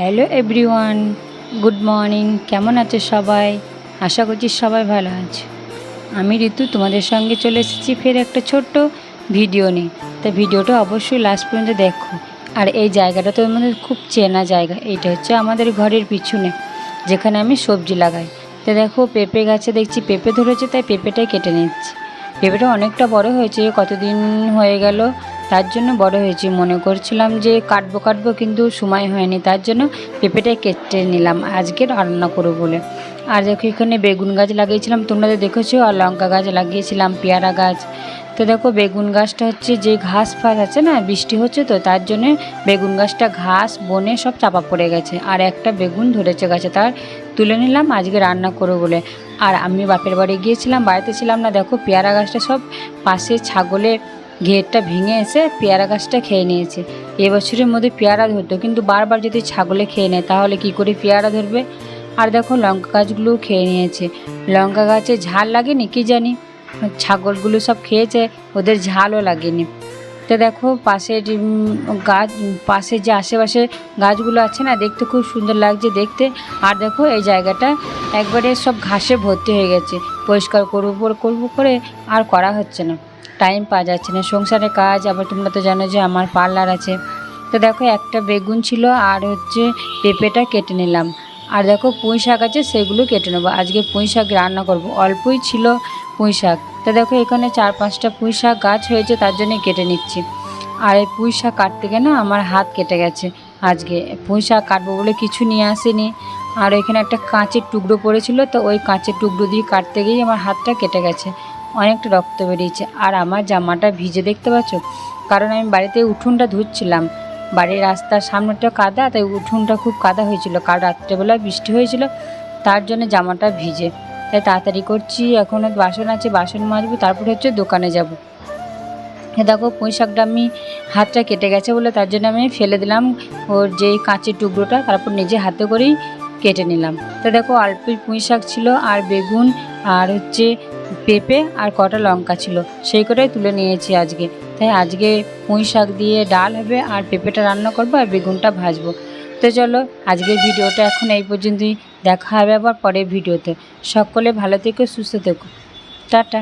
Hello everyone, good morning. কেমন আছে সবাই? আশা করছি সবাই ভালো আছে। আমি ঋতু তোমাদের সঙ্গে চলে এসেছি ফের একটা ছোট্ট ভিডিও নিয়ে। তা ভিডিওটা অবশ্যই লাস্ট পর্যন্ত দেখো। আর এই জায়গাটা তো আমাদের খুব চেনা জায়গা। এইটা হচ্ছে আমাদের ঘরের পিছনে, যেখানে আমি সবজি লাগাই। তো দেখো পেঁপে গাছে দেখছি পেঁপে ধরেছে, তাই পেঁপেটাই কেটে নিচ্ছি। পেঁপেটা অনেকটা বড় হয়েছে, কতদিন হয়ে গেল, তার জন্য বড় হয়েছে। মনে করছিলাম যে কাটবো কিন্তু সময় হয়নি, তার জন্য পেঁপেটাই কেটে নিলাম আজকে রান্না করবো বলে। আর দেখো এখানে বেগুন গাছ লাগিয়েছিলাম, তোমরা তো দেখেছো, আর লঙ্কা গাছ লাগিয়েছিলাম, পেয়ারা গাছ। তো দেখো বেগুন গাছটা হচ্ছে যে ঘাস ফাস আছে না, বৃষ্টি হচ্ছে তো তার জন্যে বেগুন গাছটা ঘাস বনে সব চাপা পড়ে গেছে। আর একটা বেগুন ধরেছে গাছে, তার তুলে নিলাম আজকে রান্না করবো বলে। আর আমি বাপের বাড়ি গিয়েছিলাম, বাড়িতে ছিলাম না। দেখো পেয়ারা গাছটা সব পাশে ছাগলের ঘেরটা ভেঙে এসে পেয়ারা গাছটা খেয়ে নিয়েছে। এবছরের মধ্যে পেয়ারা ধরতো, কিন্তু বারবার যদি ছাগলে খেয়ে নেয় তাহলে কি করে পেয়ারা ধরবে। আর দেখো লঙ্কা গাছগুলোও খেয়ে নিয়েছে। লঙ্কা গাছে ঝাল লাগেনি কি জানি, ছাগলগুলো সব খেয়েছে, ওদের ঝালও লাগেনি। তো দেখো পাশের গাছ, পাশে যে আশেপাশে গাছগুলো আছে না, দেখতে খুব সুন্দর লাগছে দেখতে। আর দেখো এই জায়গাটা একবারে সব ঘাসে ভর্তি হয়ে গেছে। পরিষ্কার করবো করে আর করা হচ্ছে না, টাইম পাওয়া যাচ্ছে না, সংসারের কাজ। আবার তোমরা তো জানো যে আমার পার্লার আছে। তো দেখো একটা বেগুন ছিল আর হচ্ছে পেঁপেটা কেটে নিলাম। আর দেখো পুঁই শাক আছে, সেগুলো কেটে নেবো। আজকে পুঁই শাক রান্না করব, অল্পই ছিল পুঁই শাক। তো দেখো এখানে 4-5টা পুঁই শাক গাছ হয়েছে, তার জন্যে কেটে নিচ্ছি। আর এই পুঁই শাক কাটতে গিয়ে না আমার হাত কেটে গেছে। আজকে পুঁই শাক কাটবো বলে কিছু নিয়ে আসিনি। আর এখানে একটা কাঁচের টুকরো পড়েছিল, তো ওই কাঁচের টুকরো দিয়ে কাটতে গিয়ে আমার হাতটা কেটে গেছে, অনেকটা রক্ত বেরিয়েছে। আর আমার জামাটা ভিজে দেখতে পাচ্ছ, কারণ আমি বাড়িতে উঠোনটা ধুচ্ছিলাম। বাড়ির রাস্তার সামনেটা কাদা, তাই উঠোনটা খুব কাদা হয়েছিল। কাল রাত্রেবেলা বৃষ্টি হয়েছিল, তার জন্য জামাটা ভিজে। তাই তাড়াতাড়ি করছি, এখনও বাসন আছে, বাসন মাজবো, তারপর হচ্ছে দোকানে যাব। দেখো পুঁই শাকটা আমি হাতটা কেটে গেছে বলে তার জন্য আমি ফেলে দিলাম ওর যেই কাঁচের টুকরোটা, তারপর নিজে হাতে করেই কেটে নিলাম। তো দেখো অল্পই পুঁই শাক ছিল, আর বেগুন, আর হচ্ছে পেঁপে, আর কটা লঙ্কা ছিল, সেই কটাই তুলে নিয়েছি আজকে। তাই আজকে পুঁই শাক দিয়ে ডাল হবে, আর পেঁপেটা রান্না করবো, আর বেগুনটা ভাজবো। তো চলো আজকের ভিডিওটা এখন এই পর্যন্তই, দেখা হবে আবার পরের ভিডিওতে। সকলে ভালো থেকো, সুস্থ থেকো, টাটা।